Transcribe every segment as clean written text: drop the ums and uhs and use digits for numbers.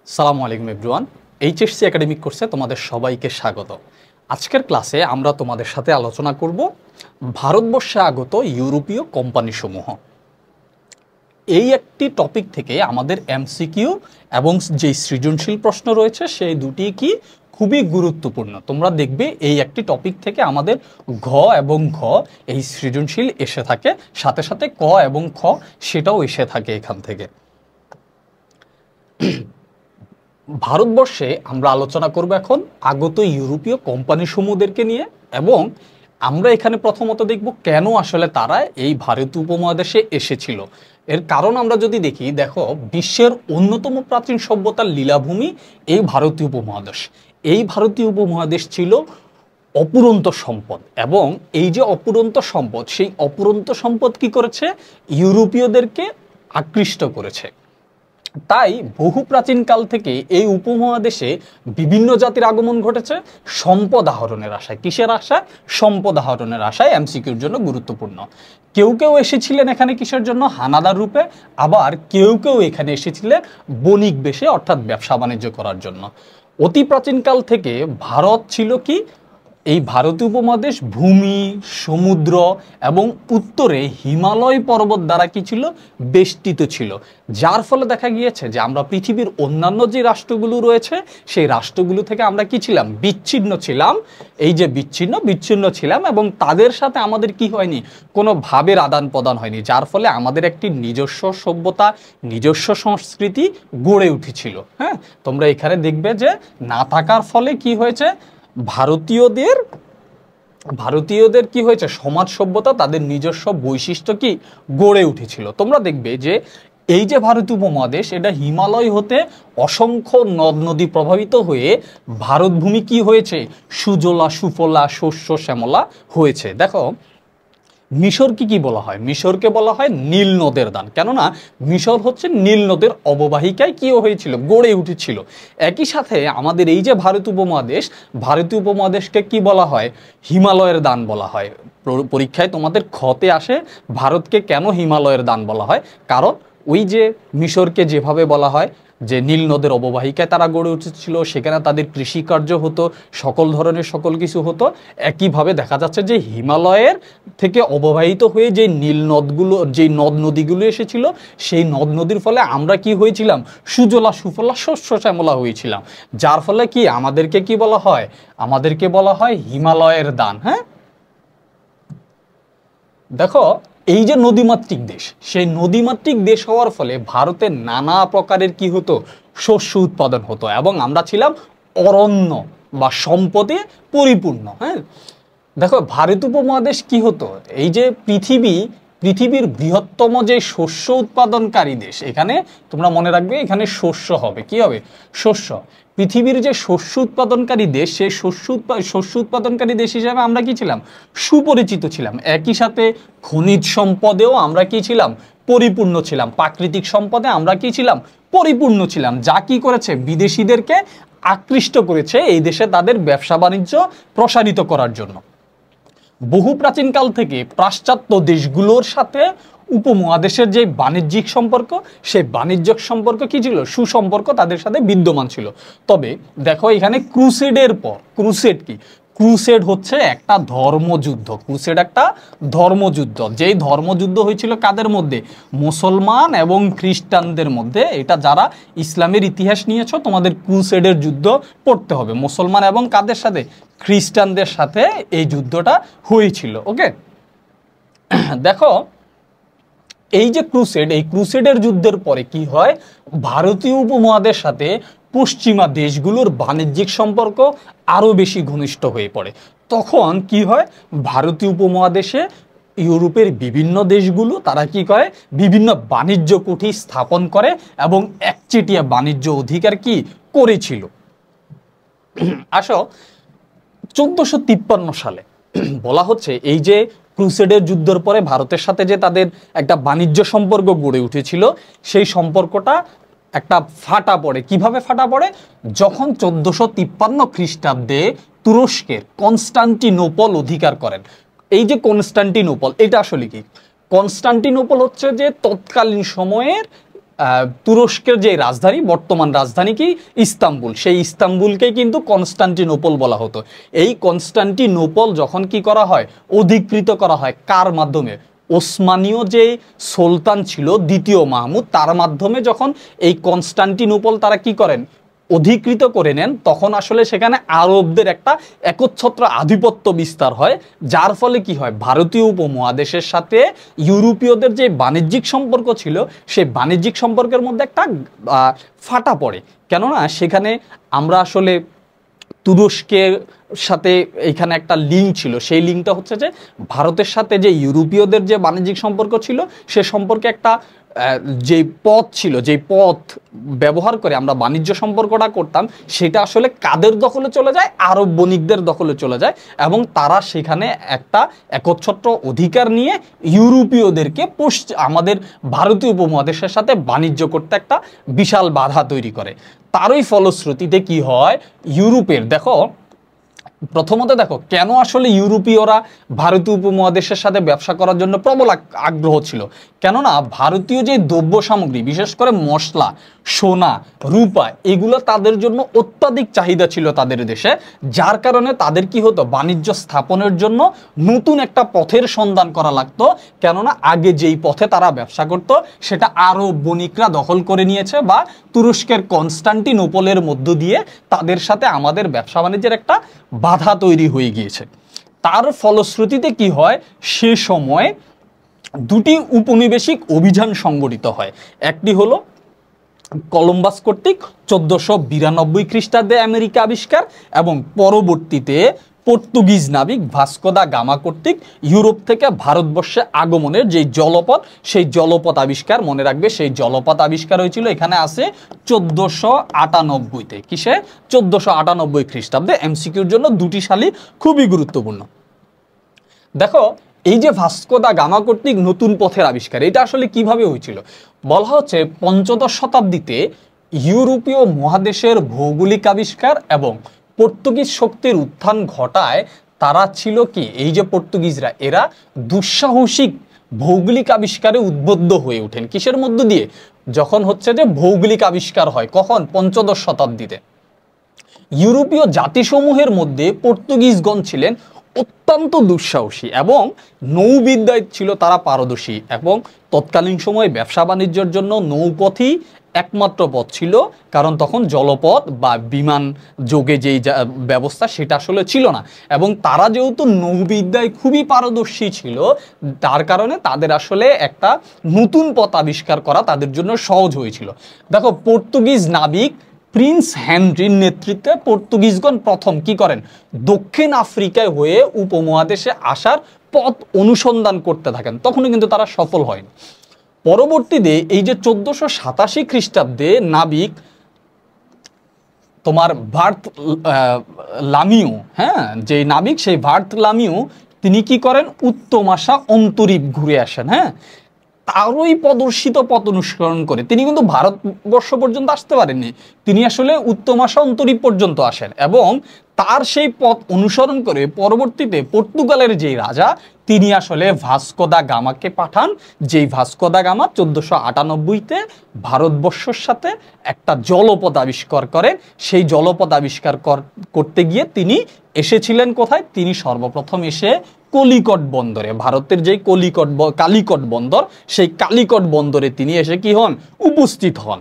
সালামু আলাইকুম everyone. HSC academic কোর্সে তোমাদের সবাইকে স্বাগত। আজকের ক্লাসে আমরা তোমাদের সাথে আলোচনা করব ভারতবর্ষে আগত ইউরোপীয় কোম্পানিসমূহ। এই একটি টপিক থেকে আমাদের এমসিকিউ এবং যে সৃজনশীল প্রশ্ন রয়েছে সেই দুটি কি খুবই গুরুত্বপূর্ণ। তোমরা দেখবে এই একটি টপিক থেকে আমাদের ঘ এবং ঘ এই সৃজনশীল এসে থাকে, সাথে সাথে ক এবং খ সেটাও এসে থাকে এখান থেকে। ভারতবর্ষে আমরা আলোচনা করব এখন আগত ইউরোপীয় কোম্পানিসমূহদেরকে নিয়ে, এবং আমরা এখানে প্রথমত দেখব কেন আসলে তারা এই ভারতীয় উপমহাদেশে এসেছিল। এর কারণ আমরা যদি দেখি, দেখো বিশ্বের অন্যতম প্রাচীন সভ্যতার লীলাভূমি এই ভারতীয় উপমহাদেশ। এই ভারতীয় উপমহাদেশ ছিল অপুরন্ত সম্পদ, এবং এই যে অপুরন্ত সম্পদ, সেই অপুরন্ত সম্পদ কি করেছে? ইউরোপীয়দেরকে আকৃষ্ট করেছে। তাই বহু প্রাচীনকাল থেকে এই উপমহাদেশে বিভিন্ন জাতির আগমন ঘটেছে সম্পদ আহরণের আশায়। কিসের আশায়? সম্পদ আহরণের আশায়। এমসিকিউর জন্য গুরুত্বপূর্ণ। কেউ কেউ এসেছিলেন এখানে কিসের জন্য? হানাদার রূপে। আবার কেউ কেউ এখানে এসেছিলেন বণিক বেশে, অর্থাৎ ব্যবসা বাণিজ্য করার জন্য। অতি প্রাচীনকাল থেকে ভারত ছিল কি? এই ভারতীয় উপমহাদেশ ভূমি, সমুদ্র এবং উত্তরে হিমালয় পর্বত দ্বারা কি ছিল? বেষ্টিত ছিল। যার ফলে দেখা গিয়েছে যে আমরা পৃথিবীর অন্যান্য যে রাষ্ট্রগুলো রয়েছে সেই রাষ্ট্রগুলো থেকে আমরা কি ছিলাম? বিচ্ছিন্ন ছিলাম। এই যে বিচ্ছিন্ন ছিলাম, এবং তাদের সাথে আমাদের কি হয়নি? কোনো ভাবের আদান প্রদান হয়নি, যার ফলে আমাদের একটি নিজস্ব সভ্যতা, নিজস্ব সংস্কৃতি গড়ে উঠেছিল। হ্যাঁ, তোমরা এখানে দেখবে যে না থাকার ফলে কি হয়েছে? ভারতীয়দের কি হয়েছে? সমাজ সভ্যতা, তাদের নিজস্ব বৈশিষ্ট্য কি গড়ে উঠেছিল। তোমরা দেখবে যে এই যে ভারতীয় উপমহাদেশ, এটা হিমালয় হতে অসংখ্য নদ নদী প্রভাবিত হয়ে ভারতভূমি কি হয়েছে? সুজলা সুফলা শস্য শ্যামলা হয়েছে। দেখো মিশরকে কি বলা হয়? মিশরকে বলা হয় নীল নদের দান। কেননা মিশর হচ্ছে নীল নদের অববাহিকায় কি হয়েছিল? গড়ে উঠেছিল। একই সাথে আমাদের এই যে ভারতীয় উপমহাদেশকে কি বলা হয়? হিমালয়ের দান বলা হয়। পরীক্ষায় তোমাদের খতে আসে ভারতকে কেন হিমালয়ের দান বলা হয়? কারণ ওই যে মিশরকে যেভাবে বলা হয় যে নীল নদের অববাহিকায় তারা গড়ে উঠেছিল, সেখানে তাদের কৃষিকার্য হতো, সকল কিছু হতো। একইভাবে দেখা যাচ্ছে যে হিমালয়ের থেকে অববাহিত হয়ে যে নদ নদীগুলো এসেছিল, সেই নদ নদীর ফলে আমরা কি হয়েছিলাম? সুজলা সুফলা শস্য শ্যামলা হয়েছিলাম। যার ফলে কি আমাদেরকে কি বলা হয়? আমাদেরকে বলা হয় হিমালয়ের দান। হ্যাঁ, দেখো এই যে নদীমাতৃক দেশ, সেই নদীমাতৃক দেশ হওয়ার ফলে ভারতের নানা প্রকারের কি হতো? শস্য উৎপাদন হতো, এবং আমরা ছিলাম অরণ্য বা সম্পদে পরিপূর্ণ। হ্যাঁ, দেখো ভারত উপমহাদেশ কি হতো? এই যে পৃথিবীর বৃহত্তম যে শস্য উৎপাদনকারী দেশ, এখানে তোমরা মনে রাখবে এখানে শস্য হবে। কি হবে? শস্য। পৃথিবীর যে শস্য উৎপাদনকারী দেশ, সেই শস্য উৎপাদনকারী দেশ হিসেবে আমরা কি ছিলাম? সুপরিচিত ছিলাম। একই সাথে খনিজ সম্পদেও আমরা কি ছিলাম? পরিপূর্ণ ছিলাম। প্রাকৃতিক সম্পদে আমরা কি ছিলাম? পরিপূর্ণ ছিলাম। যা কি করেছে? বিদেশিদেরকে আকৃষ্ট করেছে এই দেশে তাদের ব্যবসা বাণিজ্য প্রসারিত করার জন্য। বহু প্রাচীনকাল থেকে পাশ্চাত্য দেশগুলোর সাথে উপমহাদেশের যে বাণিজ্যিক সম্পর্ক, সেই বাণিজ্যিক সম্পর্ক কি ছিল? সুসম্পর্ক তাদের সাথে বিদ্যমান ছিল। তবে দেখো এখানে ক্রুসেডের পর, ক্রুসেড কি? ক্রুসেড হচ্ছে একটা ধর্মযুদ্ধ। ক্রুসেড একটা ধর্মযুদ্ধ। যেই ধর্মযুদ্ধ হয়েছিল কাদের মধ্যে? মুসলমান এবং খ্রিস্টানদের মধ্যে। এটা যারা ইসলামের ইতিহাস নিয়েছো তোমাদের ক্রুসেডের যুদ্ধ পড়তে হবে। মুসলমান এবং কাদের সাথে? খ্রিস্টানদের সাথে এই যুদ্ধটা হয়েছিল। ওকে, দেখো এই যে ক্রুসেড, এই ক্রুসেডের যুদ্ধের পরে কি হয়? ভারতীয় উপমহাদেশের সাথে পশ্চিমা দেশগুলোর বাণিজ্যিক সম্পর্ক আরো বেশি ঘনিষ্ঠ হয়ে পড়ে। তখন কি হয়? ভারতীয় উপমহাদেশে ইউরোপের বিভিন্ন দেশগুলো তারা কি করে? বিভিন্ন বাণিজ্য কুঠি স্থাপন করে এবং একচেটিয়া বাণিজ্য অধিকার কি করেছিল। আসো 1453 সালে বলা হচ্ছে এই যে ক্রুসেডের যুদ্ধের পরে ভারতের সাথে যে তাদের একটা বাণিজ্য সম্পর্ক গড়ে উঠেছিল, সেই সম্পর্কটা একটা ফাটা পড়ে। কিভাবে ফাটা পড়ে? যখন 1453 খ্রিস্টাব্দে তুরস্কের কনস্টান্টিনোপল অধিকার করেন। এই যে কনস্টান্টিনোপল, এটা আসলে কি? কনস্টান্টিনোপল হচ্ছে যে তৎকালীন সময়ের তুরস্কের যে রাজধানী, বর্তমান রাজধানী কি ইস্তাম্বুল, সেই ইস্তাম্বুলকেই কিন্তু কনস্টান্টিনোপল বলা হতো। এই কনস্টান্টিনোপল যখন কি করা হয়, অধিকৃত করা হয় কার মাধ্যমে, ওসমানীয় যে সুলতান ছিল দ্বিতীয় মাহমুদ, তার মাধ্যমে যখন এই কনস্টান্টিনোপল তারা কি করেন, অধিকৃত করে নেন, তখন আসলে সেখানে আরবদের একটা একচ্ছত্র আধিপত্য বিস্তার হয়, যার ফলে কি হয়, ভারতীয় উপমহাদেশের সাথে ইউরোপীয়দের যে বাণিজ্যিক সম্পর্ক ছিল, সেই বাণিজ্যিক সম্পর্কের মধ্যে একটা ফাটা পড়ে। কেননা সেখানে আমরা আসলে তুরস্কের সাথে এইখানে একটা লিঙ্ক ছিল, সেই লিঙ্কটা হচ্ছে যে ভারতের সাথে যে ইউরোপীয়দের যে বাণিজ্যিক সম্পর্ক ছিল, সে সম্পর্কে একটা যে পথ ছিল, যে পথ ব্যবহার করে আমরা বাণিজ্য সম্পর্কটা করতাম, সেটা আসলে কাদের দখলে চলে যায়, আরব বণিকদের দখলে চলে যায়, এবং তারা সেখানে একটা একচ্ছত্র অধিকার নিয়ে ইউরোপীয়দেরকে আমাদের ভারতীয় উপমহাদেশের সাথে বাণিজ্য করতে একটা বিশাল বাধা তৈরি করে। তারই ফলশ্রুতিতে কি হয়, ইউরোপের দেখো প্রথমত দেখো কেন আসলে ইউরোপীয়রা ভারতীয় উপমহাদেশের সাথে ব্যবসা করার জন্য প্রবল আগ্রহ ছিল। কেননা ভারতীয় যে দ্রব্য সামগ্রী, বিশেষ করে মশলা, সোনা, রূপা, এগুলো তাদের জন্য অত্যাধিক চাহিদা ছিল তাদের দেশে, যার কারণে তাদের কি হতো, বাণিজ্য স্থাপনের জন্য নতুন একটা পথের সন্ধান করা লাগতো। কেননা আগে যেই পথে তারা ব্যবসা করত সেটা আরব বণিকরা দখল করে নিয়েছে, বা তুরস্কের কনস্টান্টিনোপলের মধ্য দিয়ে তাদের সাথে আমাদের ব্যবসা বাণিজ্যের একটা বাধা তৈরি হয়ে গিয়েছে। তার ফলশ্রুতিতে কি হয়, সে সময় দুটি উপনিবেশিক অভিযান সংগঠিত হয়। একটি হলো কলম্বাস কর্তৃক 1492 খ্রিস্টাব্দে আমেরিকা আবিষ্কার, এবং পরবর্তীতে পর্তুগিজ নাবিক ভাস্কো দা গামা কর্তৃক ইউরোপ থেকে ভারতবর্ষে আগমনের যে জলপথ, সেই জলপথ আবিষ্কার। মনে রাখবে সেই জলপথ আবিষ্কার হয়েছিল, এখানে আছে 1498-তে। কিসে? 1498 খ্রিস্টাব্দে। এমসিকিউর জন্য দুটি সালই খুবই গুরুত্বপূর্ণ। দেখো এই যে ভাস্কো দা গামা কর্তৃক নতুন পথের আবিষ্কার, এটা আসলে কিভাবে হয়েছিল বলা হচ্ছে, পঞ্চদশ শতাব্দীতে ইউরোপীয় মহাদেশের ভৌগোলিক আবিষ্কার এবং পর্তুগিজ শক্তির উত্থান ঘটায়। তারা ছিল কি, এই যে পর্তুগিজরা, এরা দুঃসাহসিক ভৌগোলিক আবিষ্কারে উদ্বুদ্ধ হয়ে ওঠেন। কিসের মধ্য দিয়ে? যখন হচ্ছে যে ভৌগোলিক আবিষ্কার হয়, কখন? পঞ্চদশ শতাব্দীতে। ইউরোপীয় জাতিসমূহের মধ্যে পর্তুগিজগণ ছিলেন অত্যন্ত দুঃসাহসী এবং নৌবিদ্যায় ছিল তারা পারদর্শী, এবং তৎকালীন সময়ে ব্যবসা বাণিজ্যের জন্য নৌপথই একমাত্র পথ ছিল, কারণ তখন জলপথ বা বিমান যোগে যেই ব্যবস্থা সেটা আসলে ছিল না। এবং তারা যেহেতু নৌবিদ্যায় খুবই পারদর্শী ছিল, তার কারণে তাদের আসলে একটা নতুন পথ আবিষ্কার করা তাদের জন্য সহজ হয়েছিল। দেখো পর্তুগিজ নাবিক প্রিন্স হেনরির নেতৃত্বে পর্তুগিজগণ প্রথম কি করেন, দক্ষিণ আফ্রিকায় হয়ে উপমহাদেশে আসার পথ অনুসন্ধান করতে থাকেন। তখনও কিন্তু তারা সফল হয়নি। পরবর্তীতে এই যে 1487 খ্রিস্টাব্দে নাবিক তোমার ভার্ত লামিউ, হ্যাঁ, যে নাবিক সেই ভার্ত লামিউ, তিনি কি করেন, উত্তম আশা অন্তরীপ ঘুরে আসেন। হ্যাঁ, তারই প্রদর্শিত পথ অনুসরণ করে তিনি কিন্তু ভারতবর্ষ পর্যন্ত আসতে পারেননি, তিনি আসলে উত্তম আশা অন্তরীপ পর্যন্ত আসেন, এবং তার সেই পথ অনুসরণ করে পরবর্তীতে পর্তুগালের যেই রাজা, তিনি আসলে ভাস্কো দা গামাকে পাঠান। যেই ভাস্কো দা গামা 1498-তে ভারতবর্ষের সাথে একটা জলপথ আবিষ্কার করেন। সেই জলপথ আবিষ্কার করতে গিয়ে তিনি এসেছিলেন কোথায়? তিনি সর্বপ্রথম এসে কলিকট বন্দরে, ভারতের যেই কালিকট বন্দর, সেই কালিকট বন্দরে তিনি এসে কি হন, উপস্থিত হন।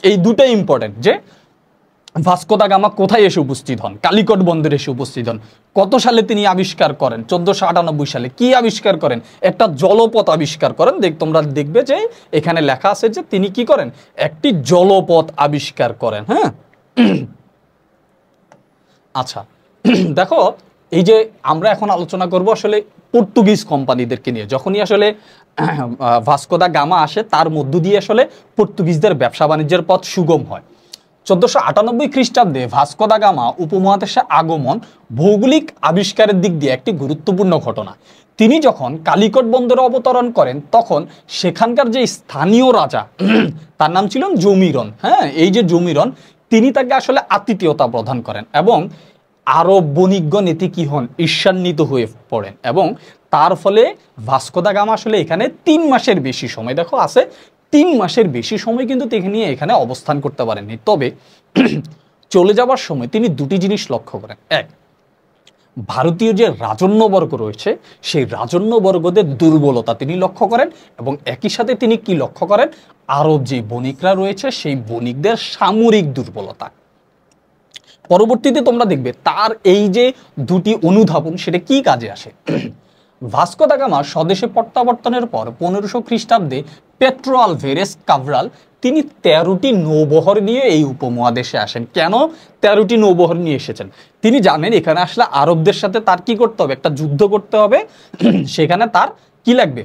এই দুটাই ইম্পর্টেন্ট, যে ভাস্কো দা গামা কোথায় এসে উপস্থিত হন, কালিকট বন্দরে এসে উপস্থিত হন। কত সালে তিনি আবিষ্কার করেন? 1498 সালে। কি আবিষ্কার করেন? একটা জলপথ আবিষ্কার করেন। তোমরা দেখবে যে এখানে লেখা আছে যে তিনি কি করেন, একটি জলপথ আবিষ্কার করেন। হ্যাঁ, আচ্ছা দেখো এই যে আমরা এখন আলোচনা করব আসলে পর্তুগিজ কোম্পানিদেরকে নিয়ে। যখনই আসলে ভাস্কো দা গামা আসে, তার মধ্য দিয়ে আসলে পর্তুগিজদের ব্যবসা বাণিজ্যের পথ সুগম হয়। 1498 খ্রিস্টাব্দে ভাস্কো দা গামা উপমহাদেশে আগমন ভৌগোলিক আবিষ্কারের দিক দিয়ে একটি গুরুত্বপূর্ণ ঘটনা। তিনি যখন কালিকট বন্দরে অবতরণ করেন, তখন সেখানকার যে স্থানীয় রাজা, তার নাম ছিলেন জমিরন। হ্যাঁ, এই যে জমিরন, তিনি তাকে আসলে আতিথেয়তা প্রদান করেন, এবং আরব বণিকগণ এতে কি হন, ঈর্ষান্বিত হয়ে পড়েন, এবং তার ফলে ভাস্কো দা গামা আসলে এখানে 3 মাসের বেশি সময়, দেখো আছে 3 মাসের বেশি সময় কিন্তু তিনি এখানে অবস্থান করতে পারেননি। তবে চলে যাবার সময় তিনি দুটি জিনিস লক্ষ্য করেন। এক, ভারতীয় যে রাজন্যবর্গ রয়েছে সেই রাজন্যবর্গদের দুর্বলতা তিনি লক্ষ্য করেন, এবং একই সাথে তিনি কি লক্ষ্য করেন, আরব যে বণিকরা রয়েছে সেই বণিকদের সামরিক দুর্বলতা। পরবর্তীতে তোমরা দেখবে তার এই যে দুটি অনুধাবন সেটা কি কাজে আসে। ভাস্কো দা গামা স্বদেশে প্রত্যাবর্তনের পর 1500 খ্রিস্টাব্দে পেট্রো আলভেরেস কাভরাল তিনি 13টি নৌবহর নিয়ে এই উপমহাদেশে আসেন। কেন 13টি নৌবহর নিয়ে এসেছেন? তিনি জানেন এখানে আসলে আরবদের সাথে তার কি করতে হবে, একটা যুদ্ধ করতে হবে, সেখানে তার কি লাগবে,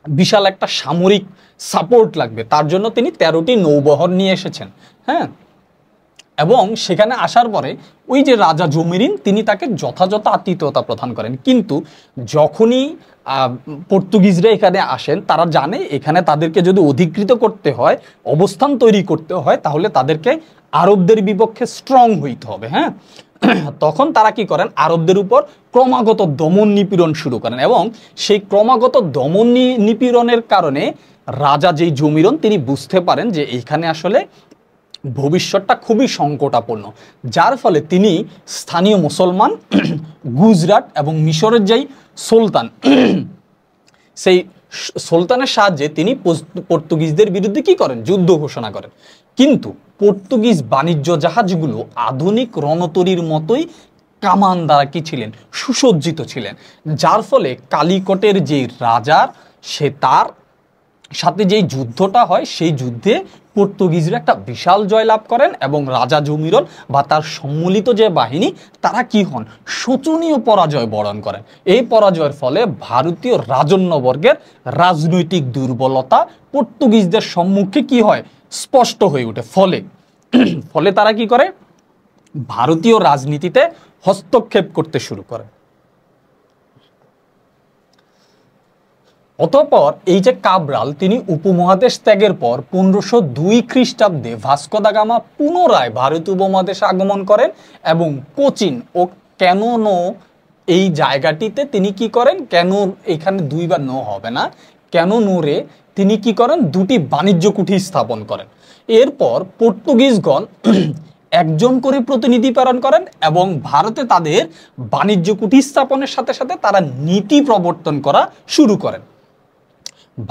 বিশাল একটা সামরিক সাপোর্ট লাগবে। তার জন্য তিনি 13টি নৌবহর নিয়ে এসেছেন। হ্যাঁ, এবং সেখানে আসার পরে ওই যে রাজা জমিরিন তিনি তাকে যথাযথ আতিথ্যতা প্রদান করেন। কিন্তু যখনই পর্তুগিজরা এখানে আসেন, তারা জানে এখানে তাদেরকে যদি অধিকৃত করতে হয়, অবস্থান তৈরি করতে হয়, তাহলে তাদেরকে আরবদের বিপক্ষে স্ট্রং হইতে হবে। হ্যাঁ, তখন তারা কি করেন, আরবদের উপর ক্রমাগত দমন নিপীড়ন শুরু করেন, এবং সেই ক্রমাগত দমন নিপীড়নের কারণে রাজা যেই জমিরন তিনি বুঝতে পারেন যে এখানে আসলে ভবিষ্যৎটা খুবই সংকটাপন্ন, যার ফলে তিনি স্থানীয় মুসলমান গুজরাট এবং মিশরের যেই সুলতান সেই সুলতানের সাহায্যে তিনি পর্তুগিজদের বিরুদ্ধে কি করেন, যুদ্ধ ঘোষণা করেন। কিন্তু পর্তুগিজ বাণিজ্য জাহাজগুলো আধুনিক রণতরীর মতোই কামান দ্বারা কি ছিলেন, সুসজ্জিত ছিলেন, যার ফলে কালিকটের যে রাজার সে তার সাথে যেই যুদ্ধটা হয় সেই যুদ্ধে পর্তুগিজরা একটা বিশাল জয়লাভ করেন, এবং রাজা জমিরন বা তার সম্মিলিত যে বাহিনী তারা কি হন, শোচনীয় পরাজয় বরণ করেন। এই পরাজয়ের ফলে ভারতীয় রাজন্যবর্গের রাজনৈতিক দুর্বলতা পর্তুগিজদের সম্মুখে কি হয়, স্পষ্ট হয়ে ওঠে। ফলে তারা কি করে, ভারতীয় রাজনীতিতে হস্তক্ষেপ করতে শুরু করে। অতঃপর এই যে কাব্রাল তিনি উপমহাদেশ ত্যাগের পর 1502 খ্রিস্টাব্দে ভাস্কো দা গামা পুনরায় ভারতীয় উপমহাদেশে আগমন করেন, এবং কোচিন ও ক্যানো এই জায়গাটিতে তিনি কি করেন, ক্যানো এখানে দুইবার নো হবে না, ক্যানো নোরে তিনি কি করেন, দুটি বাণিজ্য কুঠি স্থাপন করেন। এরপর পর্তুগিজগণ একজন করে প্রতিনিধি প্রেরণ করেন, এবং ভারতে তাদের বাণিজ্য কুঠি স্থাপনের সাথে সাথে তারা নীতি প্রবর্তন করা শুরু করেন।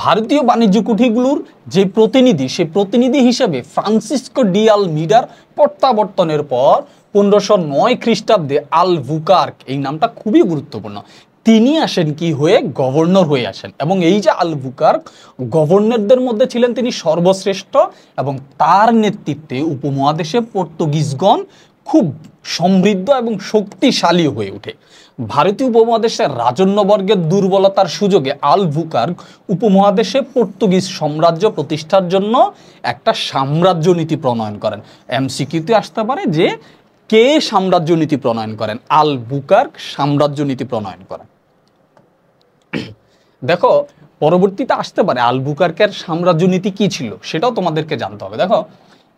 ভারতীয় বাণিজ্য কুঠিগুলোর যে প্রতিনিধি, সেই প্রতিনিধি হিসেবে ফ্রান্সিসকো ডি আলমিডার প্রত্যাবর্তনের পর 1509 খ্রিস্টাব্দে আলবুকার্ক, এই নামটা খুবই গুরুত্বপূর্ণ, তিনি আসেন কি হয়ে, গভর্নর হয়ে আসেন। এবং এই যে আলবুকার্ক গভর্নরদের মধ্যে ছিলেন তিনি সর্বশ্রেষ্ঠ, এবং তার নেতৃত্বে উপমহাদেশে পর্তুগিজগণ খুব সমৃদ্ধ এবং শক্তিশালী হয়ে ওঠে। ভারতীয় উপমহাদেশের রাজন্যবর্গের দুর্বলতার সুযোগে আলবুকার্ক উপমহাদেশে পর্তুগিজ সাম্রাজ্য প্রতিষ্ঠার জন্য একটা সাম্রাজ্য নীতি প্রণয়ন করেন। এমসিকিউতে আসতে পারে যে কে সাম্রাজ্য নীতি প্রণয়ন করেন, আলবুকার্ক সাম্রাজ্য নীতি প্রণয়ন করেন। দেখো পরবর্তীতে আসতে পারে আলবুকার্কের সাম্রাজ্য নীতি কি ছিল সেটাও তোমাদেরকে জানতে হবে। দেখো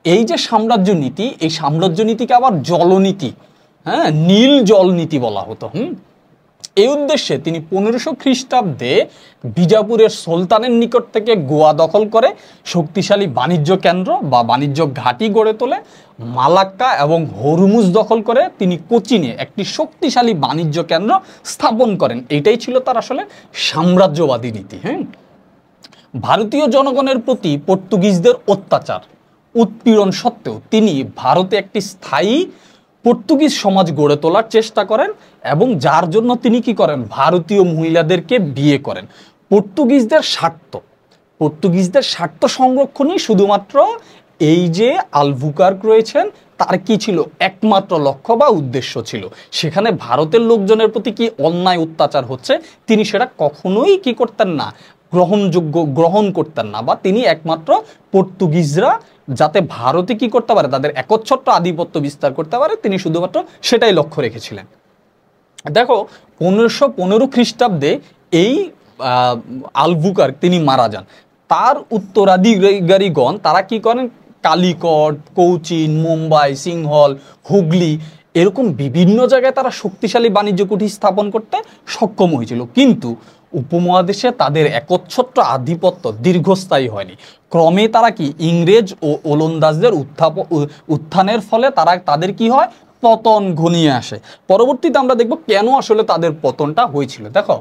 এই যে সাম্রাজ্য নীতি, এই সাম্রাজ্য নীতিকে আবার জলনীতি, হ্যাঁ, নীল জল নীতি বলা হতো। এই উদ্দেশ্যে তিনি 1500 খ্রিস্টাব্দে বিজাপুরের সুলতানের নিকট থেকে গোয়া দখল করে শক্তিশালী বাণিজ্য কেন্দ্র বা বাণিজ্য ঘাঁটি গড়ে তোলে। মালাক্কা এবং হরমুজ দখল করে তিনি কোচিনে একটি শক্তিশালী বাণিজ্য কেন্দ্র স্থাপন করেন। এটাই ছিল তার আসলে সাম্রাজ্যবাদী নীতি। ভারতীয় জনগণের প্রতি পর্তুগিজদের অত্যাচার উৎপীড়ন সত্ত্বেও তিনি ভারতে একটি স্থায়ী পর্তুগিজ সমাজ গড়ে তোলার চেষ্টা করেন, এবং যার জন্য তিনি কি করেন, ভারতীয় মহিলাদেরকে বিয়ে করেন। পর্তুগিজদের স্বার্থ সংরক্ষণই শুধুমাত্র এই যে আলবুকার্ক রয়েছেন তার কি ছিল, একমাত্র লক্ষ্য বা উদ্দেশ্য ছিল। সেখানে ভারতের লোকজনের প্রতি কি অন্যায় অত্যাচার হচ্ছে তিনি সেটা কখনোই কি করতেন না, গ্রহণ করতেন না, বা তিনি একমাত্র পর্তুগিজরা যাতে ভারতে কি করতে পারে, তাদের একচ্ছত্র আধিপত্য বিস্তার করতে পারে, তিনি শুধুমাত্র সেটাই লক্ষ্য রেখেছিলেন। দেখো 1515 খ্রিস্টাব্দে এই আলবুকার্ক তিনি মারা যান। তার উত্তরাধিকারীগণ তারা কি করেন, কালিকট, কোচিন, মুম্বাই, সিংহল, হুগলি এরকম বিভিন্ন জায়গায় তারা শক্তিশালী বাণিজ্য কুঠি স্থাপন করতে সক্ষম হয়েছিল। কিন্তু উপমহাদেশে তাদের একচ্ছত্র আধিপত্য দীর্ঘস্থায়ী হয়নি। ক্রমে তারা কি ইংরেজ ও ওলন্দাজদের উত্থানের ফলে তাদের কি হয়, পতন ঘনিয়ে আসে। পরবর্তীতে আমরা দেখব কেন আসলে তাদের পতনটা হয়েছিল। দেখো,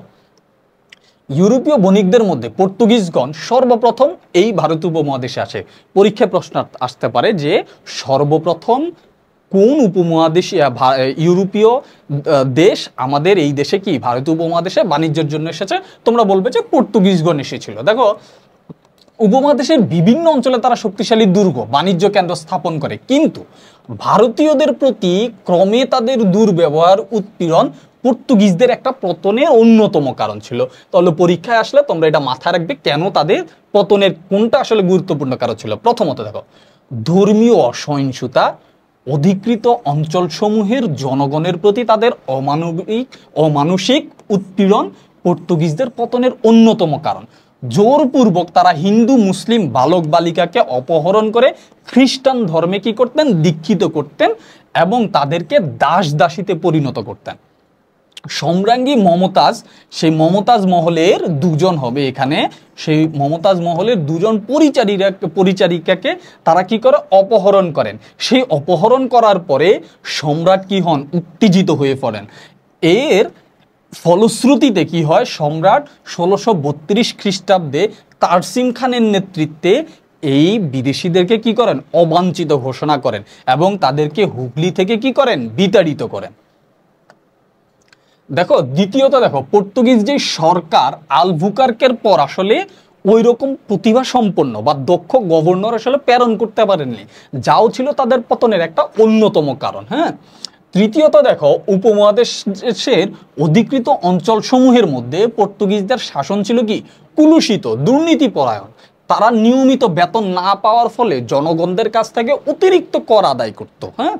ইউরোপীয় বণিকদের মধ্যে পর্তুগিজগণ সর্বপ্রথম এই ভারতীয় উপমহাদেশে আসে। পরীক্ষায় প্রশ্ন আসতে পারে যে সর্বপ্রথম কোন উপমহাদেশে ইউরোপীয় দেশ আমাদের এই দেশে কি ভারতীয় উপমহাদেশে বাণিজ্যের জন্য এসেছে? তোমরা বলবে যে পর্তুগিজগণ এসেছিল। দেখো, উপমহাদেশের বিভিন্ন অঞ্চলে তারা শক্তিশালী দুর্গ বাণিজ্য কেন্দ্র স্থাপন করে, কিন্তু ভারতীয়দের প্রতি ক্রমে তাদের দুর্ব্যবহার উৎপীড়ন পর্তুগিজদের একটা পতনের অন্যতম কারণ ছিল। তাহলে পরীক্ষায় আসলে তোমরা এটা মাথায় রাখবে কেন তাদের পতনের কোনটা আসলে গুরুত্বপূর্ণ কারণ ছিল। প্রথমত দেখো, ধর্মীয় অসহিষ্ণুতা, অধিকৃত অঞ্চলসমূহের জনগণের প্রতি তাদের অমানসিক উৎপীড়ন পর্তুগিজদের পতনের অন্যতম কারণ। জোরপূর্বক তারা হিন্দু মুসলিম বালক বালিকাকে অপহরণ করে খ্রিস্টান ধর্মে কি করতেন, দীক্ষিত করতেন এবং তাদেরকে দাস দাসীতে পরিণত করতেন। সম্রাজ্ঞী মমতাজ, সেই মমতাজ মহলের দুজন হবে এখানে, সেই মমতাজ মহলের দুজন পরিচারিকাকে তারা কি করে, অপহরণ করেন। সেই অপহরণ করার পরে সম্রাট কি হন, উত্তেজিত হয়ে পড়েন। এর ফলশ্রুতিতে কি হয়, সম্রাট 1632 খ্রিস্টাব্দে তারসিম খানের নেতৃত্বে এই বিদেশিদেরকে কি করেন, অবাঞ্ছিত ঘোষণা করেন এবং তাদেরকে হুগলি থেকে কি করেন, বিতাড়িত করেন। দেখো, দ্বিতীয়ত দেখো, পর্তুগিজ যে সরকার আলবুকার্কের পর আসলে ওই রকম প্রতিভা সম্পন্ন বা দক্ষ গভর্নর আসলে প্রেরণ করতে পারেননি, যাও ছিল তাদের পতনের একটা অন্যতম কারণ। হ্যাঁ, তৃতীয়ত দেখো, উপমহাদেশের অধিকৃত অঞ্চলসমূহের মধ্যে পর্তুগিজদের শাসন ছিল কি কুলুষিত, দুর্নীতিপরায়ণ। তারা নিয়মিত বেতন না পাওয়ার ফলে জনগণদের কাছ থেকে অতিরিক্ত কর আদায় করত। হ্যাঁ,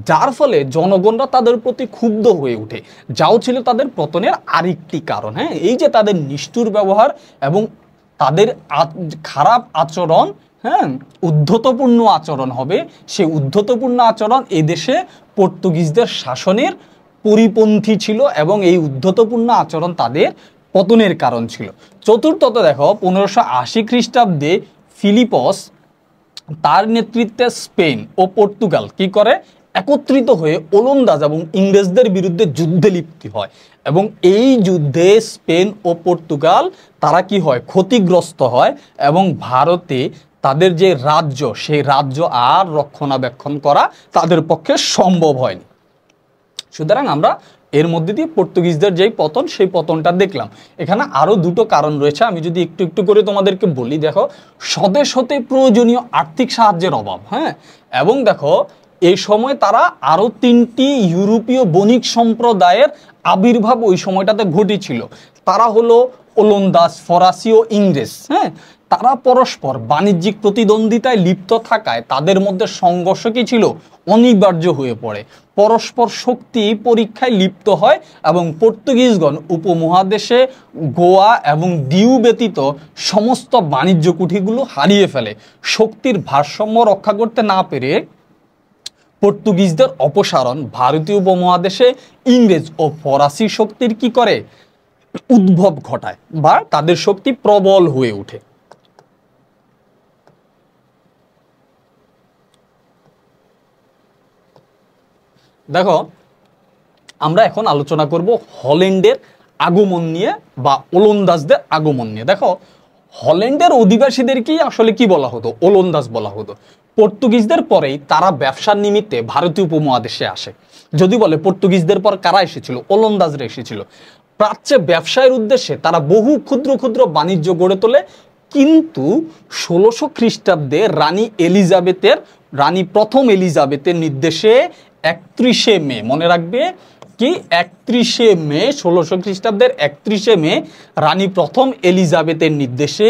যার ফলে জনগণরা তাদের প্রতি ক্ষুব্ধ হয়ে ওঠে, যাও ছিল তাদের পতনের আরেকটি কারণ। হ্যাঁ, এই যে তাদের নিষ্ঠুর ব্যবহার এবং তাদের খারাপ আচরণ, হ্যাঁ, উদ্ধতপূর্ণ আচরণ হবে, সেই উদ্ধতপূর্ণ আচরণ এদেশে পর্তুগিজদের শাসনের পরিপন্থী ছিল এবং এই উদ্ধতপূর্ণ আচরণ তাদের পতনের কারণ ছিল। চতুর্থত দেখো, 1580 খ্রিস্টাব্দে ফিলিপস তার নেতৃত্বে স্পেন ও পর্তুগাল কি করে, একত্রিত হয়ে ওলন্দাজ এবং ইংরেজদের বিরুদ্ধে যুদ্ধে লিপ্ত হয় এবং এই যুদ্ধে স্পেন ও পর্তুগাল তারা কি হয়, ক্ষতিগ্রস্ত হয় এবং ভারতে তাদের যে রাজ্য, সেই রাজ্য আর রক্ষণাবেক্ষণ করা তাদের পক্ষে সম্ভব হয়নি। সুতরাং আমরা এর মধ্যে দিয়ে পর্তুগিজদের যেই পতন, সেই পতনটা দেখলাম। এখানে আরো দুটো কারণ রয়েছে, আমি যদি একটু একটু করে তোমাদেরকে বলি। দেখো, স্বদেশ হতে প্রয়োজনীয় আর্থিক সাহায্যের অভাব। হ্যাঁ, এবং দেখো এই সময় তারা আরো 3টি ইউরোপীয় বণিক সম্প্রদায়ের আবির্ভাব ওই সময়টাতে ঘটেছিল। তারা হলো ওলন্দাজ, ফরাসি ও ইংরেজ। হ্যাঁ, তারা পরস্পর বাণিজ্যিক প্রতিদ্বন্দ্বিতায় লিপ্ত থাকায় তাদের মধ্যে সংঘর্ষ কি ছিল, অনিবার্য হয়ে পড়ে। পরস্পর শক্তি পরীক্ষায় লিপ্ত হয় এবং পর্তুগিজগণ উপমহাদেশে গোয়া এবং দিউ ব্যতীত সমস্ত বাণিজ্য কুঠিগুলো হারিয়ে ফেলে। শক্তির ভারসাম্য রক্ষা করতে না পেরে পর্তুগিজদের অপসারণ ভারতীয় উপমহাদেশে ইংরেজ ও ফরাসি শক্তির কি করে, উদ্ভব ঘটায় বা তাদের শক্তি প্রবল হয়ে ওঠে। দেখো, আমরা এখন আলোচনা করব হল্যান্ডের আগমন নিয়ে বা ওলন্দাজদের আগমন নিয়ে। দেখো, হল্যান্ডের অধিবাসীদেরকেই আসলে কি বলা হতো, ওলন্দাজ বলা হতো। পর্তুগিজদের পরেই তারা ব্যবসার নিমিত্তে ভারতীয় উপমহাদেশে আসে। যদি বলে পর্তুগিজদের পর কারা এসেছিল, ওলন্দাজরা এসেছিল। প্রাচ্যে ব্যবসায়ের উদ্দেশ্যে তারা বহু ক্ষুদ্র ক্ষুদ্র বাণিজ্য গড়ে তোলে, কিন্তু 1600 খ্রিস্টাব্দে রানী প্রথম এলিজাবেথের নির্দেশে 31শে মে, মনে রাখবে কি 31শে মে, 1600 খ্রিস্টাব্দের 31শে মে রানী প্রথম এলিজাবেথের নির্দেশে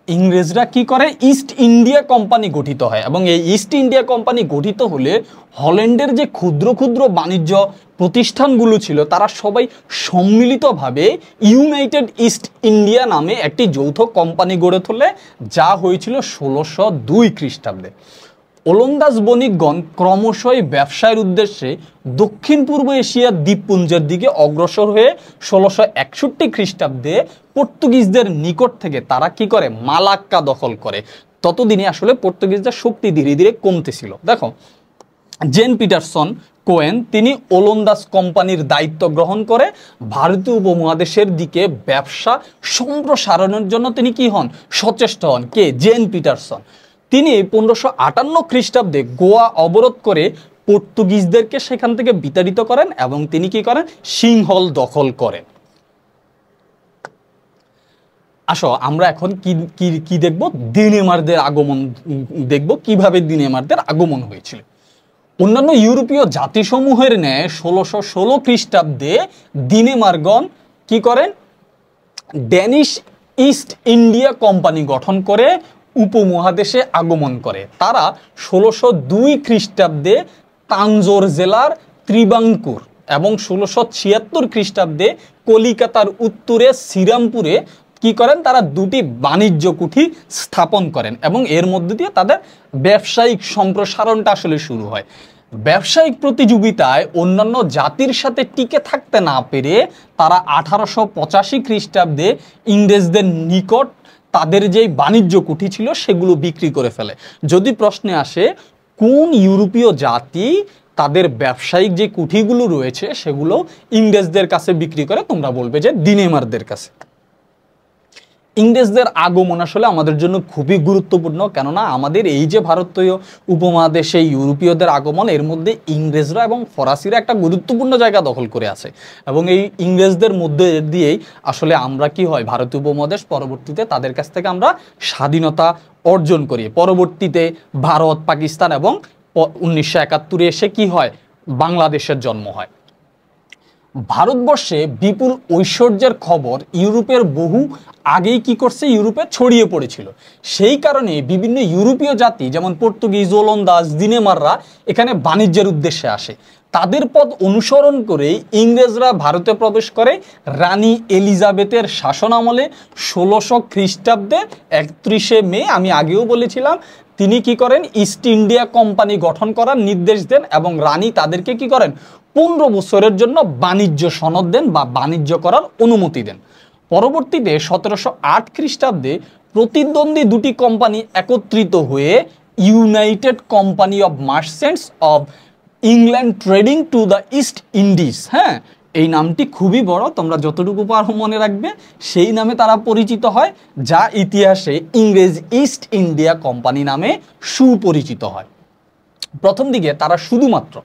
ইংরেজরা কি করে, ইস্ট ইন্ডিয়া কোম্পানি গঠিত হয় এবং এই ইস্ট ইন্ডিয়া কোম্পানি গঠিত হলে হল্যান্ডের যে ক্ষুদ্র ক্ষুদ্র বাণিজ্য প্রতিষ্ঠানগুলো ছিল তারা সবাই সম্মিলিতভাবে ইউনাইটেড ইস্ট ইন্ডিয়া নামে একটি যৌথ কোম্পানি গড়ে তোলে, যা হয়েছিল 1602 খ্রিস্টাব্দে। ওলন্দাজ বণিকগণ ক্রমশই ব্যবসায়ের উদ্দেশ্যে দক্ষিণ পূর্ব এশিয়ার দ্বীপপুঞ্জের দিকে অগ্রসর হয়ে 1661 খ্রিস্টাব্দে পর্তুগিজদের নিকট থেকে তারা কি করে, মালাক্কা দখল করে। ততদিনে আসলে পর্তুগিজদের শক্তি ধীরে ধীরে কমতেছিল। দেখো, জেন পিটারসন কোয়েন তিনি ওলন্দাজ কোম্পানির দায়িত্ব গ্রহণ করে ভারতীয় উপমহাদেশের দিকে ব্যবসা সম্প্রসারণের জন্য তিনি কি হন, সচেষ্ট হন। কে? Jane Peterson. তিনি 1558 খ্রিস্টাব্দে গোয়া অবরোধ করে পর্তুগিজদেরকে সেখান থেকে বিতাড়িত করেন এবং তিনি কি করেন, সিংহল দখল করেন। আসো আমরা এখন কি দেখব, ডেনমার্কদের আগমন দেখব, কিভাবে ডেনমার্কদের আগমন হয়েছিল। অন্যান্য ইউরোপীয় জাতিসমূহের ন্যায় 1616 খ্রিস্টাব্দে ডেনমার্কগণ কি করেন, ড্যানিশ ইস্ট ইন্ডিয়া কোম্পানি গঠন করে উপমহাদেশে আগমন করে। তারা 1602 খ্রিস্টাব্দে তাঞ্জোর জেলার ত্রিবাঙ্কুর এবং 1676 খ্রিস্টাব্দে কলিকাতার উত্তরে শ্রীরামপুরে কি করেন, তারা দুটি বাণিজ্য কুঠি স্থাপন করেন এবং এর মধ্যে দিয়ে তাদের ব্যবসায়িক সম্প্রসারণটা আসলে শুরু হয়। ব্যবসায়িক প্রতিযোগিতায় অন্যান্য জাতির সাথে টিকে থাকতে না পেরে তারা 1885 খ্রিস্টাব্দে ইংরেজদের নিকট তাদের যে বাণিজ্য কুঠি ছিল সেগুলো বিক্রি করে ফেলে। যদি প্রশ্নে আসে কোন ইউরোপীয় জাতি তাদের ব্যবসায়িক যে কুঠিগুলো রয়েছে সেগুলো ইংরেজদের কাছে বিক্রি করে, তোমরা বলবে যে ডেনমার্কদের কাছে। ইংরেজদের আগমন আসলে আমাদের জন্য খুবই গুরুত্বপূর্ণ, কেননা আমাদের এই যে ভারতীয় উপমহাদেশে ইউরোপীয়দের আগমন, এর মধ্যে ইংরেজরা এবং ফরাসিরা একটা গুরুত্বপূর্ণ জায়গা দখল করে আছে এবং এই ইংরেজদের মধ্যে দিয়েই আসলে আমরা কি হয়, ভারতীয় উপমহাদেশ পরবর্তীতে তাদের কাছ থেকে আমরা স্বাধীনতা অর্জন করি। পরবর্তীতে ভারত, পাকিস্তান এবং 1971 এসে কি হয়, বাংলাদেশের জন্ম হয়। ভারতবর্ষে বিপুল ঐশ্বর্যের খবর ইউরোপের বহু আগেই কি করছে, ইউরোপে ছড়িয়ে পড়েছিল। সেই কারণে বিভিন্ন ইউরোপীয় জাতি যেমন পর্তুগিজ, ওলন্দাজ, ডেনমার্করা এখানে বাণিজ্যের উদ্দেশ্যে আসে। তাদের পথ অনুসরণ করে ইংরেজরা ভারতে প্রবেশ করে রানী এলিজাবেথের শাসন আমলে 1600 খ্রিস্টাব্দে 31শে মে। আমি আগেও বলেছিলাম তিনি কি করেন, ইস্ট ইন্ডিয়া কোম্পানি গঠন করার নির্দেশ দেন এবং রানী তাদেরকে কি করেন, 15 বছরের জন্য বাণিজ্য সনদ দেন বা বাণিজ্য করার অনুমতি দেন। পরবর্তীতে 1708 খ্রিস্টাব্দে প্রতিদ্বন্দ্বী দুটি কোম্পানি একত্রিত হয়ে United company of merchants of England trading to the east Indies. হ্যাঁ, এই নামটি খুবই বড়, তোমরা যতটুকু পারো মনে রাখবে। সেই নামে তারা পরিচিত হয়, যা ইতিহাসে ইংরেজ ইস্ট ইন্ডিয়া কোম্পানি নামে সুপরিচিত হয়। প্রথম দিকে তারা শুধুমাত্র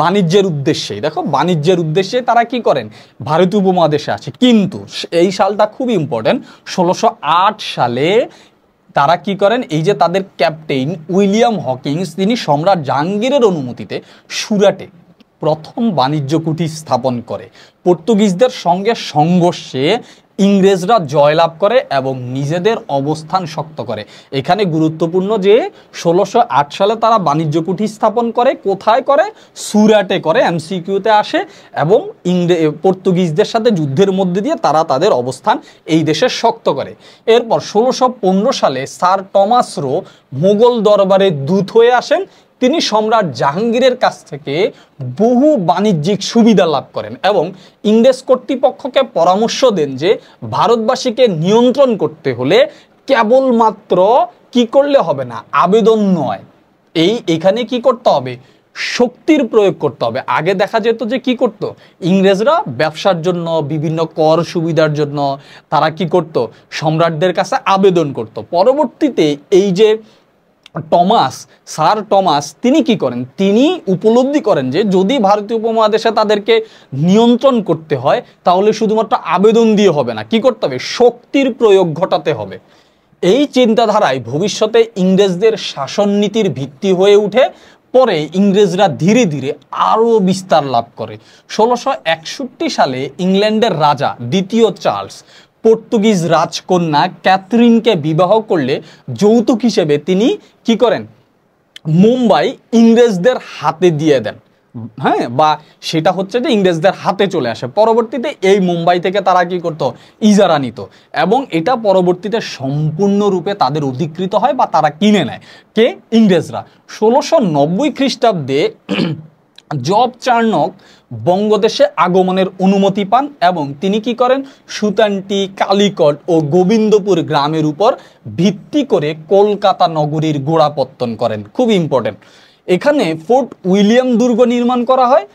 বাণিজ্যের উদ্দেশ্যে, দেখো বাণিজ্যের উদ্দেশ্যে তারা কি করেন, ভারতীয় উপমহাদেশে আসে। কিন্তু এই সালটা খুব ইম্পর্টেন্ট, 1608 সালে তারা কি করেন, এই যে তাদের ক্যাপ্টেন উইলিয়াম হকিংস তিনি সম্রাট জাহাঙ্গীরের অনুমতিতে সুরাটে প্রথম বাণিজ্য কুঠি স্থাপন করে। পর্তুগিজদের সঙ্গে সংঘর্ষে ইংরেজরা জয়লাভ করে এবং নিজেদের অবস্থান শক্ত করে। এখানে গুরুত্বপূর্ণ যে 1608 সালে তারা বাণিজ্য কুঠি স্থাপন করে, কোথায় করে, সুরাটে করে, এমসিকিউতে আসে এবং পর্তুগিজদের সাথে যুদ্ধের মধ্যে দিয়ে তারা তাদের অবস্থান এই দেশে শক্ত করে। এরপর 1615 সালে স্যার টমাস রো মোগল দরবারে দূত হয়ে আসেন। তিনি সম্রাট জাহাঙ্গীরের কাছ থেকে বহু বাণিজ্যিক সুবিধা লাভ করেন এবং ইংরেজ কর্তৃপক্ষকে পরামর্শ দেন যে ভারতবাসীকে নিয়ন্ত্রণ করতে হলে কেবলমাত্র কি করলে হবে না, আবেদন নয়, এখানে কি করতে হবে, শক্তির প্রয়োগ করতে হবে। আগে দেখা যেত যে কি করত, ইংরেজরা ব্যবসার জন্য বিভিন্ন কর সুবিধার জন্য তারা কি করত, সম্রাটদের কাছে আবেদন করত। পরবর্তীতে এই যে স্যার টমাস তিনি কি করেন, তিনি উপলব্ধি করেন যে যদি ভারতীয় উপমহাদেশে তাদেরকে নিয়ন্ত্রণ করতে হয় তাহলে শুধুমাত্র আবেদন দিয়ে হবে না, কি করতে হবে, শক্তির প্রয়োগ ঘটাতে হবে। এই চিন্তাধারায় ভবিষ্যতে ইংরেজদের শাসন নীতির ভিত্তি হয়ে উঠে। পরে ইংরেজরা ধীরে ধীরে আরও বিস্তার লাভ করে। 1661 সালে ইংল্যান্ডের রাজা দ্বিতীয় চার্লস পর্তুগিজ রাজকন্যা ক্যাথরিনকে বিবাহ করলে যৌতুক হিসেবে তিনি কি করেন, মুম্বাই ইংরেজদের হাতে দিয়ে দেন। হ্যাঁ, বা সেটা হচ্ছে যে ইংরেজদের হাতে চলে আসে। পরবর্তীতে এই মুম্বাই থেকে তারা কি করতো, ইজারা নিত, এবং এটা পরবর্তীতে সম্পূর্ণরূপে তাদের অধিকৃত হয় বা তারা কিনে নেয়। কে? ইংরেজরা। 1690 খ্রিস্টাব্দে জব চার্নক বঙ্গদেশে আগমনের অনুমতি পান এবং তিনি কি করেন, সুতান্টি, কালিকট ও গোবিন্দপুর গ্রামের উপর ভিত্তি করে কলকাতা নগরীর গোড়াপত্তন করেন। খুব ইম্পর্টেন্ট, এখানে ফোর্ট উইলিয়াম দুর্গ নির্মাণ করা হয়।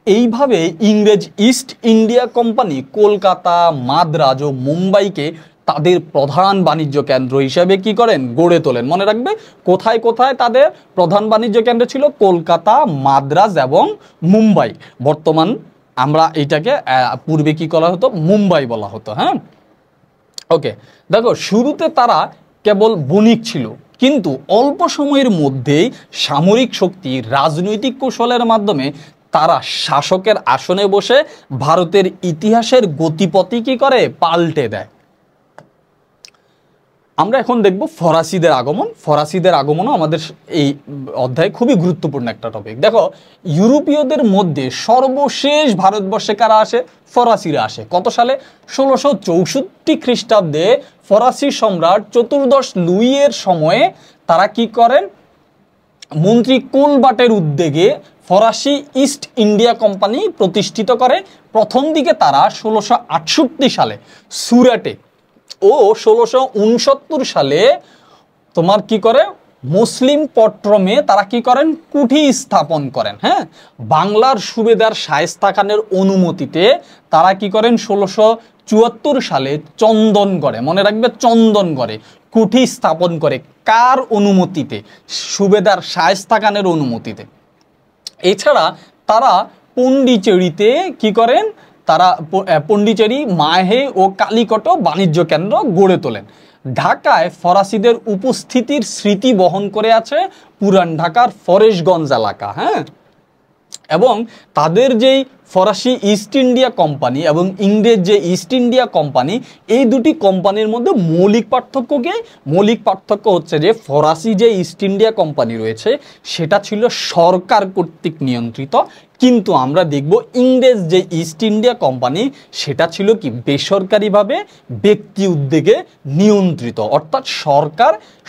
এইভাবে ইংরেজ East India Company Kolkata, Madras ও মুম্বাইকে তাদের প্রধান বাণিজ্য কেন্দ্র হিসেবে কি করেন, গড়ে তোলেন। মনে রাখবে কোথায় কোথায় তাদের প্রধান বাণিজ্য কেন্দ্র ছিল, কলকাতা, মাদ্রাজ এবং মুম্বাই। বর্তমান আমরা এটাকে পূর্বে কি করা হতো, মুম্বাই বলা হতো। হ্যাঁ, ওকে। দেখো, শুরুতে তারা কেবল বণিক ছিল, কিন্তু অল্প সময়ের মধ্যেই সামরিক শক্তি, রাজনৈতিক কৌশলের মাধ্যমে তারা শাসকের আসনে বসে ভারতের ইতিহাসের গতিপথই কি করে, পাল্টে দেয়। আমরা এখন দেখব ফরাসিদের আগমন। ফরাসিদের আগমনও আমাদের এই অধ্যায়ে খুবই গুরুত্বপূর্ণ একটা টপিক। দেখো, ইউরোপীয়দের মধ্যে সর্বশেষ ভারতবর্ষে কারা আসে, ফরাসিরা আসে। কত সালে? 1664 খ্রিস্টাব্দে ফরাসি সম্রাট চতুর্দশ লুইয়ের সময়ে তারা কি করেন, মন্ত্রী কোলবাটের উদ্যোগে ফরাসি ইস্ট ইন্ডিয়া কোম্পানি প্রতিষ্ঠিত করে। প্রথম দিকে তারা 1668 সালে সুরাটে ও 1669 সালে তোমার কি করে, মুসলিম পট্টমে তারা কি করেন, কুঠি স্থাপন করেন। হ্যাঁ, বাংলার সুবেদার শায়েস্তা খানের অনুমতিতে তারা কি করেন, 1674 সালে চন্দনগড়ে, মনে রাখবে চন্দনগড়ে কুঠি স্থাপন করে। কার অনুমতিতে? সুবেদার শায়েস্তা খানের অনুমতিতে। এছাড়া তারা পন্ডিচেরিতে কি করেন, তারা পন্ডিচেরি, মাহে ও কালিকট বাণিজ্য কেন্দ্র গড়ে তোলেন। ঢাকায় ফরাসিদের উপস্থিতির স্মৃতি বহন করে আছে পুরান ঢাকার ফরেশগঞ্জ এলাকা। হ্যাঁ, এবং তাদের যেই ফরাসি ইস্ট ইন্ডিয়া কোম্পানি এবং ইংরেজ যে ইস্ট ইন্ডিয়া কোম্পানি, এই দুটি কোম্পানির মধ্যে মৌলিক পার্থক্য হচ্ছে যে ফরাসি যে ইস্ট ইন্ডিয়া কোম্পানি রয়েছে সেটা ছিল সরকার কর্তৃক নিয়ন্ত্রিত, কিন্তু আমরা দেখব ইংরেজ যে ইস্ট ইন্ডিয়া কোম্পানি সেটা ছিল কি, বেসরকারিভাবে ব্যক্তি উদ্যোগে নিয়ন্ত্রিত। অর্থাৎ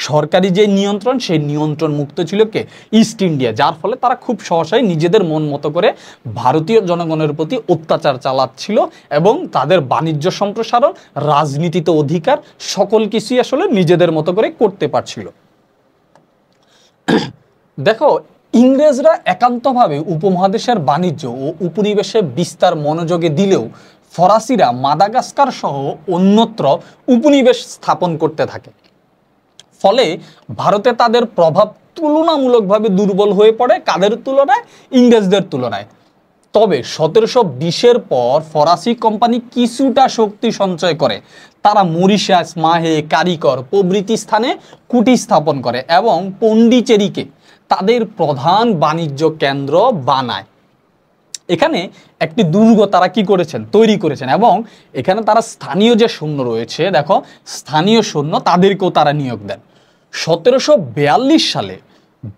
সরকারি যে নিয়ন্ত্রণ, সেই নিয়ন্ত্রণ মুক্ত ছিল কে, ইস্ট ইন্ডিয়া। যার ফলে তারা খুব সহসাই নিজেদের মন মতো করে ভারতীয় জনগণের প্রতি অত্যাচার চালাচ্ছিল এবং তাদের বাণিজ্য সম্প্রসারণ, রাজনীতিতে অধিকার, সকল কিছুই আসলে নিজেদের মতো করে করতে পারছিল। দেখো, ইংরেজরা একান্তভাবে উপমহাদেশের বাণিজ্য ও উপনিবেশে বিস্তার মনোযোগে দিলেও ফরাসিরা মাদাগাস্কার সহ অন্যত্র উপনিবেশ স্থাপন করতে থাকে। ফলে ভারতে তাদের প্রভাব তুলনামূলকভাবে দুর্বল হয়ে পড়ে। কাদের তুলনায়? ইংরেজদের তুলনায়। তবে 1720-এর পর ফরাসি কোম্পানি কিছুটা শক্তি সঞ্চয় করে। তারা মরিশাস, মাহে, কারিকর প্রভৃতি স্থানে কুঠি স্থাপন করে এবং পন্ডিচেরিকে তাদের প্রধান বাণিজ্য কেন্দ্র বানায়। এখানে একটি দুর্গ তারা কি করেছেন, তৈরি করেছেন, এবং এখানে তারা স্থানীয় যে সৈন্য রয়েছে, দেখো স্থানীয় সৈন্য তাদেরকেও তারা নিয়োগ দেন। 1742 সালে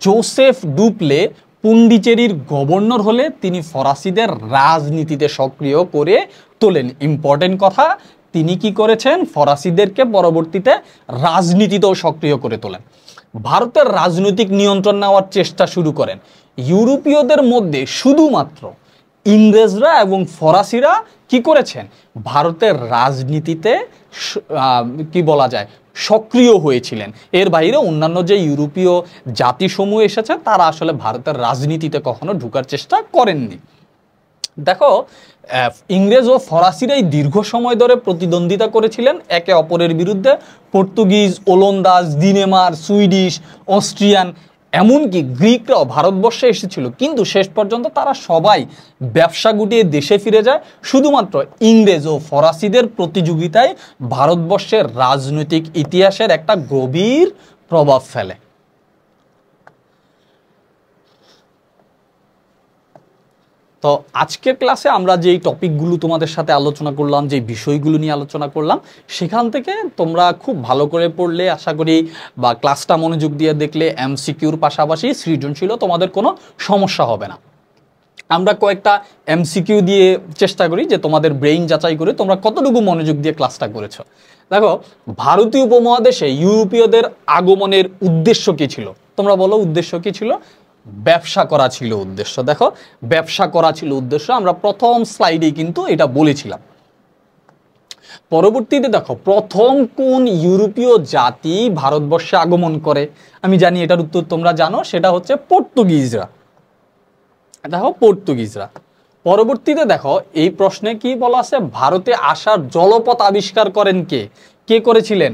জোসেফ ডুপ্লে পন্ডিচেরির গভর্নর হলে তিনি ফরাসিদের রাজনীতিতে সক্রিয় করে তোলেন। ইম্পর্টেন্ট কথা, তিনি কি করেছেন, ফরাসিদেরকে পরবর্তীতে রাজনীতিতেও সক্রিয় করে তোলেন। ভারতের রাজনৈতিক নিয়ন্ত্রণ নেওয়ার চেষ্টা শুরু করেন। ইউরোপীয়দের মধ্যে শুধুমাত্র ইংরেজরা এবং ফরাসিরা কি করেছেন, ভারতের রাজনীতিতে কি বলা যায়, সক্রিয় হয়েছিলেন। এর বাইরে অন্যান্য যে ইউরোপীয় জাতিসমূহ এসেছে তারা আসলে ভারতের রাজনীতিতে কখনো ঢোকার চেষ্টা করেননি। দেখো, ইংরেজ ও ফরাসিরাই দীর্ঘ সময় ধরে প্রতিদ্বন্দ্বিতা করেছিলেন একে অপরের বিরুদ্ধে। পর্তুগিজ, ওলন্দাজ, দিনেমার, সুইডিশ, অস্ট্রিয়ান, এমনকি গ্রিকরাও ভারতবর্ষে এসেছিল, কিন্তু শেষ পর্যন্ত তারা সবাই ব্যবসা গুটিয়ে দেশে ফিরে যায়। শুধুমাত্র ইংরেজ ও ফরাসিদের প্রতিযোগিতায় ভারতবর্ষের রাজনৈতিক ইতিহাসের একটা গভীর প্রভাব ফেলে। তো আজকের ক্লাসে আমরা যেই টপিকগুলো তোমাদের সাথে আলোচনা করলাম, যে বিষয়গুলো নিয়ে আলোচনা করলাম, সেখান থেকে তোমরা খুব ভালো করে পড়লে আশা করি, বা ক্লাসটা মনোযোগ দিয়ে দেখলে এমসিকিউর পাশাপাশি সৃজনশীলও তোমাদের কোনো সমস্যা হবে না। আমরা কয়েকটা এমসিকিউ দিয়ে চেষ্টা করি যে তোমাদের ব্রেইন যাচাই করে তোমরা কতটুকু মনোযোগ দিয়ে ক্লাসটা করেছো। দেখো, ভারতীয় উপমহাদেশে ইউরোপীয়দের আগমনের উদ্দেশ্য কি ছিল? তোমরা বলো উদ্দেশ্য কি ছিল? ব্যবসা করা ছিল উদ্দেশ্য। দেখো, ব্যবসা করা ছিল উদ্দেশ্য, আমরা প্রথম স্লাইডেই কিন্তু এটা বলেছিলাম। পরবর্তীতে দেখো, প্রথম কোন ইউরোপীয় জাতি ভারতবর্ষে আগমন করে? আমি জানি এটার উত্তর তোমরা জানো, সেটা হচ্ছে পর্তুগিজরা। দেখো, পর্তুগিজরা। পরবর্তীতে দেখো, এই প্রশ্নে কি বলা আছে? ভারতে আসার জলপথ আবিষ্কার করেন কে? কে করেছিলেন?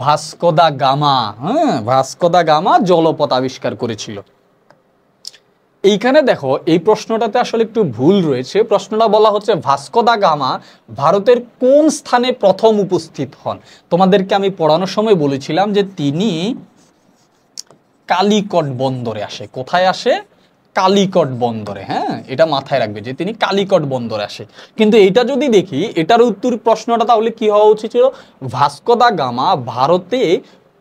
Vasco da Gama. হ্যাঁ, ভাস্কো দা গামা জলপথ আবিষ্কার করেছিল। এইখানে দেখো, এই প্রশ্নটাতে আসলে একটু ভুল রয়েছে। প্রশ্নটা বলা হচ্ছে ভাস্কো দা গামা ভারতের কোন স্থানে প্রথম উপস্থিত হন? তোমাদেরকে আমি পড়ানোর সময় বলেছিলাম যে তিনি কালিকট বন্দরে আসে। কোথায় আসে? কালিকট বন্দরে। হ্যাঁ, এটা মাথায় রাখবে যে তিনি কালিকট বন্দরে আসে। কিন্তু এটা যদি দেখি, এটার উত্তর প্রশ্নটা তাহলে কি হওয়া উচিত ছিল? ভাস্কো দা গামা ভারতে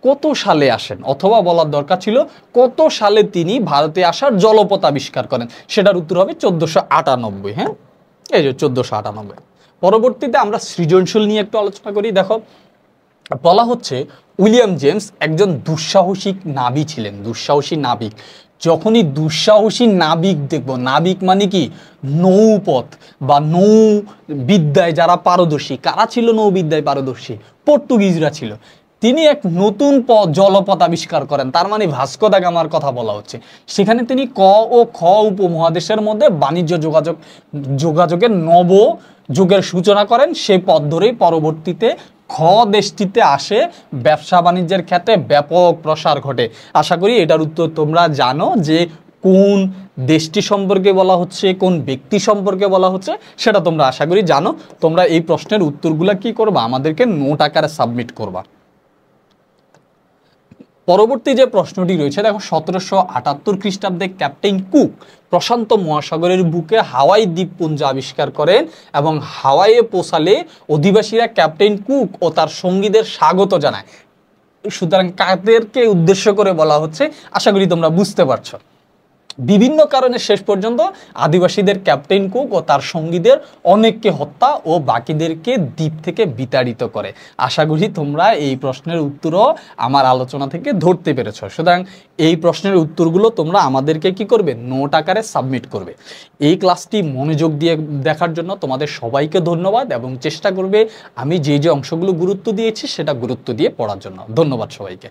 কত সালে আসেন, অথবা বলার দরকার ছিল কত সালে তিনি ভারতে আসার জলপথ আবিষ্কার করেন। সেটার উত্তর হবে 1498। হ্যাঁ, এই যে 1498। পরবর্তীতে আমরা সৃজনশীল নিয়ে একটু আলোচনা করি। দেখো, বলা হচ্ছে উইলিয়াম জেমস একজন দুঃসাহসিক নাবিক ছিলেন। দুঃসাহসী নাবিক। যখনই দুঃসাহসী নাবিক দেখব, নাবিক মানে কি? নৌপথ বা নৌ বিদ্যায় যারা পারদর্শী। কারা ছিল নৌবিদ্যায় পারদর্শী? পর্তুগিজরা ছিল। তিনি এক নতুন জলপথ আবিষ্কার করেন, তার মানে ভাস্কো দা গামার কথা বলা হচ্ছে। সেখানে তিনি ক ও খ উপমহাদেশের মধ্যে বাণিজ্য যোগাযোগের নব যুগের সূচনা করেন। সেই পথ ধরেই পরবর্তীতে খ দেশটিতে আসে, ব্যবসা বাণিজ্যের ক্ষেত্রে ব্যাপক প্রসার ঘটে। আশা করি এটার উত্তর তোমরা জানো যে কোন দেশটি সম্পর্কে বলা হচ্ছে, কোন ব্যক্তি সম্পর্কে বলা হচ্ছে, সেটা তোমরা আশা করি জানো। তোমরা এই প্রশ্নের উত্তরগুলো কি করবা? আমাদেরকে নোট আকারে সাবমিট করবা। পরবর্তী যে প্রশ্নটি রয়েছে, দেখো 1778 খ্রিস্টাব্দে ক্যাপ্টেন কুক প্রশান্ত মহাসাগরের বুকে হাওয়াই দ্বীপপুঞ্জ আবিষ্কার করেন এবং হাওয়াইয়ে পৌঁছালে অধিবাসীরা ক্যাপ্টেন কুক ও তার সঙ্গীদের স্বাগত জানায়। সুতরাং কাদেরকে উদ্দেশ্য করে বলা হচ্ছে আশা করি তোমরা বুঝতে পারছো। বিভিন্ন কারণে শেষ পর্যন্ত আদিবাসীদের ক্যাপ্টেন কুক ও তার সঙ্গীদের অনেককে হত্যা ও বাকিদেরকে দ্বীপ থেকে বিতাড়িত করে। আশা করি তোমরা এই প্রশ্নের উত্তরও আমার আলোচনা থেকে ধরতে পেরেছ। সুতরাং এই প্রশ্নের উত্তরগুলো তোমরা আমাদেরকে কি করবে? নোট আকারে সাবমিট করবে। এই ক্লাসটি মনোযোগ দিয়ে দেখার জন্য তোমাদের সবাইকে ধন্যবাদ, এবং চেষ্টা করবে আমি যে যে অংশগুলো গুরুত্ব দিয়েছি সেটা গুরুত্ব দিয়ে পড়ার জন্য। ধন্যবাদ সবাইকে।